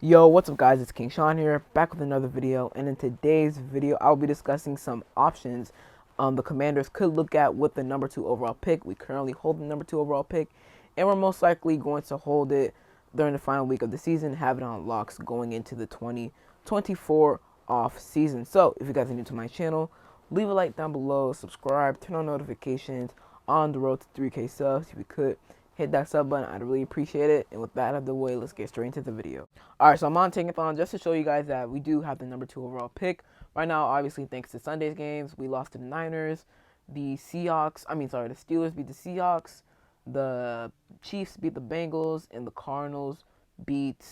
Yo, what's up guys, it's King Sean here, back with another video, and in today's video, I'll be discussing some options the Commanders could look at with the number 2 overall pick. We currently hold the number 2 overall pick, and we're most likely going to hold it during the final week of the season, have it on locks going into the 2024 off season. So, if you guys are new to my channel, leave a like down below, subscribe, turn on notifications, on the road to 3K subs if you could. Hit that sub button, I'd really appreciate it. And with that out of the way, let's get straight into the video. Alright, so I'm on Tankathon just to show you guys that we do have the number 2 overall pick. Right now, obviously, thanks to Sunday's games, we lost to the Niners. The Steelers beat the Seahawks. The Chiefs beat the Bengals. And the Cardinals beat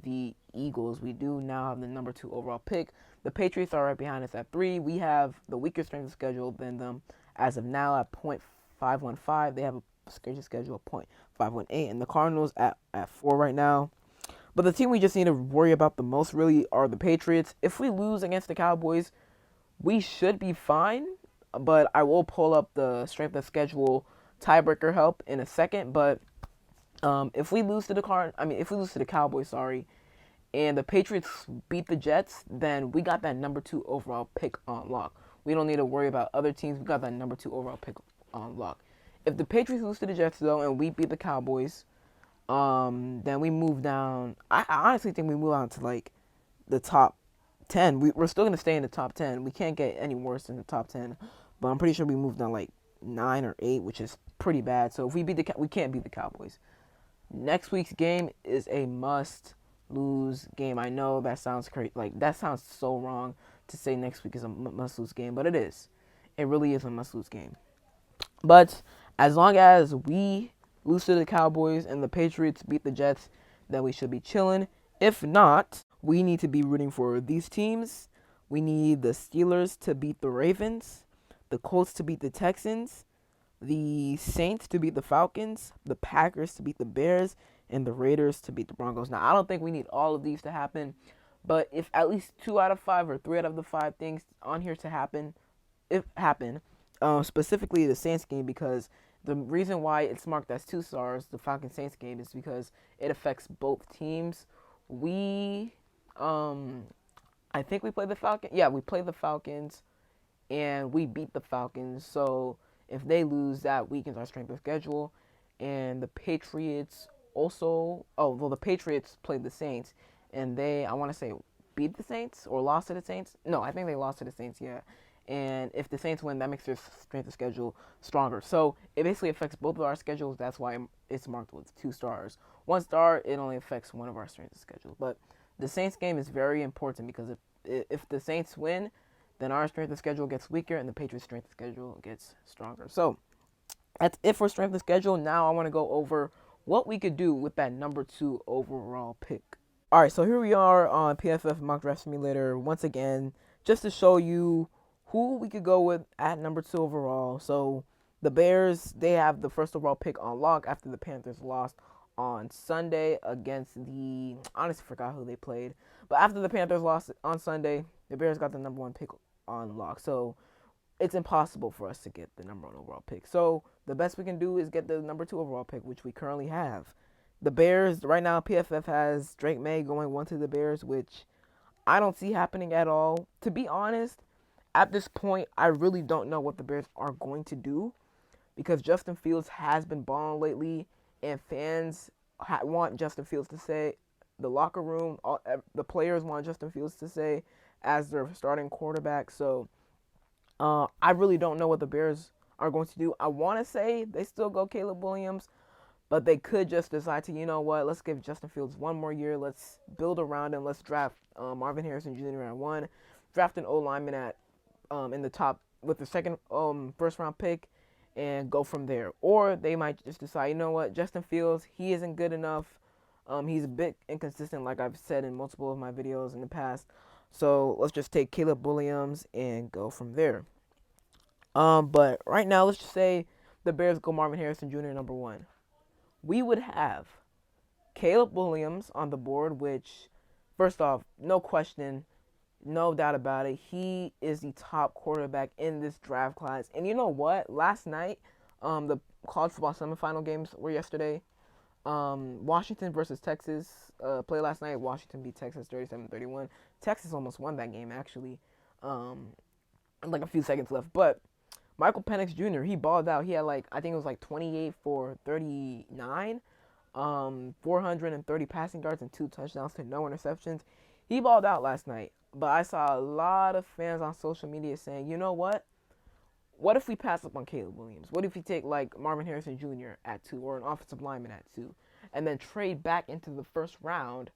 the Eagles. We do now have the number 2 overall pick. The Patriots are right behind us at 3. We have the weaker strength of schedule than them as of now at .515. They have a schedule of .518, and the Cardinals at 4 right now. But the team we just need to worry about the most really are the Patriots. If we lose against the Cowboys, we should be fine. But I will pull up the strength of schedule tiebreaker help in a second. But if we lose to the Cowboys, and the Patriots beat the Jets, then we got that number 2 overall pick on lock. We don't need to worry about other teams. We got that number 2 overall pick on lock. If the Patriots lose to the Jets, though, and we beat the Cowboys, then we move down. I honestly think we move on to, like, the top 10. We're still going to stay in the top 10. We can't get any worse than the top 10. But I'm pretty sure we moved down, like, 9 or 8, which is pretty bad. So if we can't beat the Cowboys. Next week's game is a must-lose game. I know that sounds crazy. Like, that sounds so wrong to say next week is a must-lose game, but it is. It really is a must-lose game. But as long as we lose to the Cowboys and the Patriots beat the Jets, then we should be chilling. If not, we need to be rooting for these teams. We need the Steelers to beat the Ravens, the Colts to beat the Texans, the Saints to beat the Falcons, the Packers to beat the Bears, and the Raiders to beat the Broncos. Now, I don't think we need all of these to happen, but if at least 2 out of 5 or 3 out of the 5 things on here to happen, specifically the Saints game, because the reason why it's marked as 2 stars, the Falcons Saints game, is because it affects both teams. I think we played the Falcons. Yeah, we played the Falcons, and we beat the Falcons. So if they lose, that weakens our strength of schedule. And the Patriots also. Oh, well, the Patriots played the Saints, and I want to say, beat the Saints or lost to the Saints. No, I think they lost to the Saints. Yeah. And if the Saints win, that makes their strength of schedule stronger. So it basically affects both of our schedules. That's why it's marked with 2 stars. 1 star, it only affects one of our strength of schedule. But the Saints game is very important because if the Saints win, then our strength of schedule gets weaker and the Patriots' strength of schedule gets stronger. So that's it for strength of schedule. Now I want to go over what we could do with that number 2 overall pick. All right, so here we are on PFF Mock Draft Simulator once again, just to show you who we could go with at number 2 overall. So the Bears, they have the first overall pick on lock after the Panthers lost on Sunday against I honestly forgot who they played. But after the Panthers lost on Sunday, the Bears got the number 1 pick on lock. So it's impossible for us to get the number 1 overall pick. So the best we can do is get the number 2 overall pick, which we currently have. The Bears, right now, PFF has Drake May going 1 to the Bears, which I don't see happening at all. To be honest, at this point, I really don't know what the Bears are going to do because Justin Fields has been balling lately, and fans want Justin Fields to stay. The locker room, the players want Justin Fields to stay as their starting quarterback. So I really don't know what the Bears are going to do. I want to say they still go Caleb Williams, but they could just decide to, you know what, let's give Justin Fields 1 more year. Let's build around him. Let's draft Marvin Harrison Jr. at 1. Draft an O-lineman at in the top with the second first round pick and go from there. Or they might just decide, you know what, Justin Fields, he isn't good enough. He's a bit inconsistent, like I've said in multiple of my videos in the past. So let's just take Caleb Williams and go from there. But right now, let's just say the Bears go Marvin Harrison Jr. number 1. We would have Caleb Williams on the board, which, first off, no question, no doubt about it, he is the top quarterback in this draft class. And you know what? Last night, the college football semifinal games were yesterday. Washington versus Texas play last night. Washington beat Texas 37-31. Texas almost won that game actually. Um, like a few seconds left, but Michael Penix Jr. he balled out. He had like I think it was like 28 for 39, 430 passing yards and 2 touchdowns to no interceptions. He balled out last night. But I saw a lot of fans on social media saying, you know what? What if we pass up on Caleb Williams? What if we take like Marvin Harrison Jr. at 2 or an offensive lineman at 2 and then trade back into the first round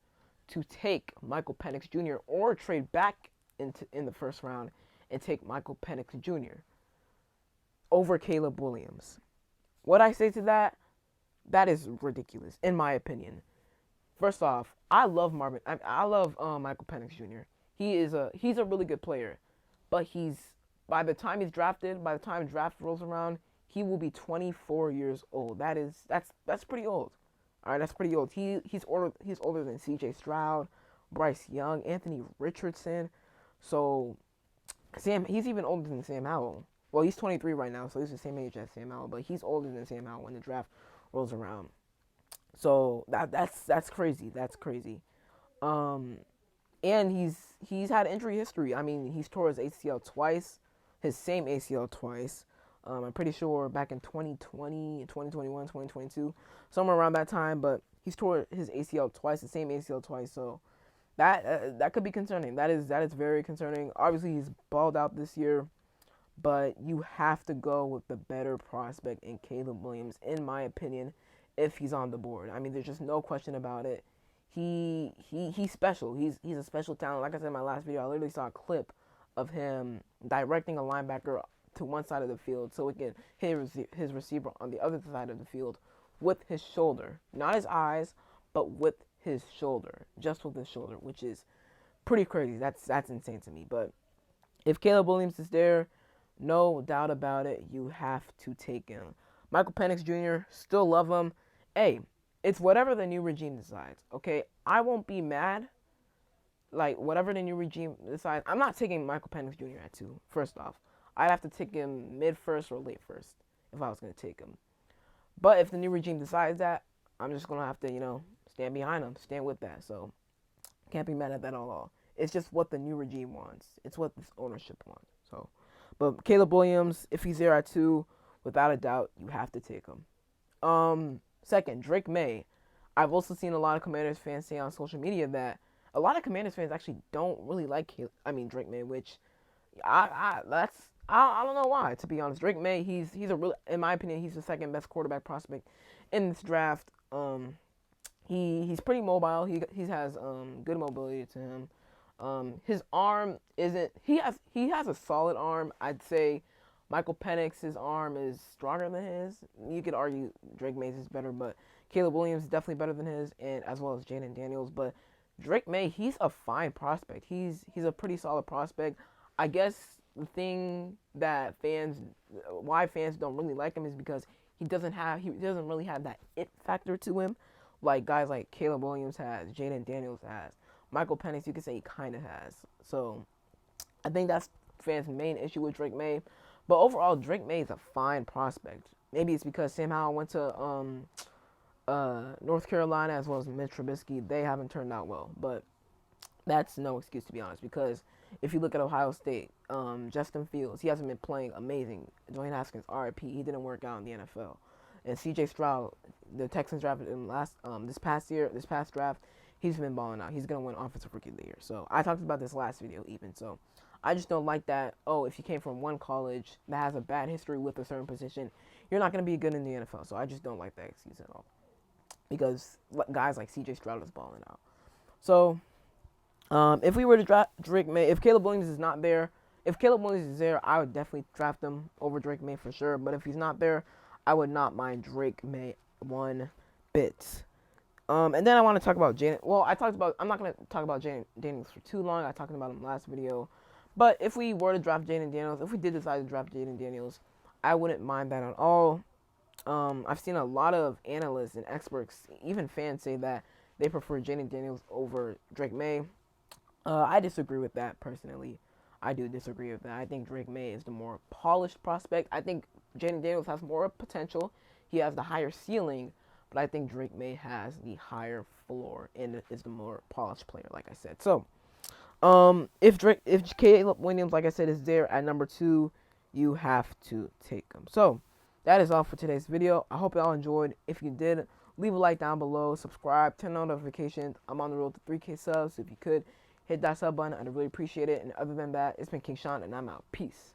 to take Michael Penix Jr. or trade back in the first round and take Michael Penix Jr. over Caleb Williams? What I say to that, that is ridiculous in my opinion. First off, I love Marvin. I love Michael Penix Jr. He's a really good player, but he's by the time he's drafted, by the time draft rolls around, he will be 24 years old. That's pretty old. All right, that's pretty old. He's older than C.J. Stroud, Bryce Young, Anthony Richardson. So he's even older than Sam Howell. Well, he's 23 right now, so he's the same age as Sam Howell, but he's older than Sam Howell when the draft rolls around. So that's crazy. That's crazy. Um, and he's had injury history. I mean, he's tore his ACL twice, his same ACL twice. I'm pretty sure back in 2020, 2021, 2022, somewhere around that time. But he's tore his ACL twice, the same ACL twice. So that could be concerning. That is very concerning. Obviously, he's balled out this year, but you have to go with the better prospect in Caleb Williams, in my opinion, if he's on the board. I mean, there's just no question about it. He's special. He's a special talent. Like I said in my last video, I literally saw a clip of him directing a linebacker to one side of the field so he can hit his receiver on the other side of the field with his shoulder, not his eyes, but with his shoulder, just with his shoulder, which is pretty crazy. That's insane to me. But if Caleb Williams is there, no doubt about it, you have to take him. Michael Penix Jr., still love him. Hey, it's whatever the new regime decides, okay? I won't be mad. Like, whatever the new regime decides, I'm not taking Michael Penix Jr. at 2, first off. I'd have to take him mid-first or late-first if I was going to take him. But if the new regime decides that, I'm just going to have to, stand behind him, stand with that. So, can't be mad at that at all. It's just what the new regime wants. It's what this ownership wants. So, but Caleb Williams, if he's there at 2, without a doubt, you have to take him. Second, Drake May. I've also seen a lot of Commanders fans say on social media that a lot of Commanders fans actually don't really like Drake May, which I don't know why, to be honest. Drake May, he's a really, in my opinion, he's the second best quarterback prospect in this draft. He's pretty mobile. He has good mobility to him. His arm isn't. He has a solid arm. I'd say Michael Penix's arm is stronger than his. You could argue Drake May's is better, but Caleb Williams is definitely better than his, and as well as Jaden Daniels. But Drake May, he's a fine prospect. He's a pretty solid prospect. I guess the thing that why fans don't really like him is because he doesn't really have that it factor to him, like guys like Caleb Williams has, Jaden Daniels has, Michael Penix. You could say he kind of has. So I think that's fans' main issue with Drake May. But overall, Drake May is a fine prospect. Maybe it's because Sam Howell went to North Carolina as well as Mitch Trubisky. They haven't turned out well, but that's no excuse, to be honest, because if you look at Ohio State, Justin Fields, he hasn't been playing amazing. Dwayne Haskins, RIP, he didn't work out in the NFL. And C.J. Stroud, the Texans drafted him this past draft, he's been balling out. He's going to win Offensive Rookie of the Year. So I talked about this last video even. So I just don't like that, if you came from one college that has a bad history with a certain position, you're not going to be good in the NFL. So I just don't like that excuse at all. Because guys like C.J. Stroud is balling out. So if we were to draft Drake May, if Caleb Williams is not there, if Caleb Williams is there, I would definitely draft him over Drake May for sure. But if he's not there, I would not mind Drake May one bit. And then I want to talk about Jaden. Well, I'm not going to talk about Jaden Daniels for too long. I talked about him last video. But if we were to draft Jaden Daniels, if we did decide to draft Jaden Daniels, I wouldn't mind that at all. I've seen a lot of analysts and experts, even fans, say that they prefer Jaden Daniels over Drake May. I disagree with that personally. I do disagree with that. I think Drake May is the more polished prospect. I think Jaden Daniels has more potential. He has the higher ceiling, but I think Drake May has the higher floor and is the more polished player, like I said. So, if Caleb Williams, like I said, is there at number 2, you have to take him. So, that is all for today's video. I hope y'all enjoyed. If you did, leave a like down below, subscribe, turn on notifications. I'm on the road to 3K subs. So if you could hit that sub button, I'd really appreciate it. And other than that, it's been King Sean, and I'm out. Peace.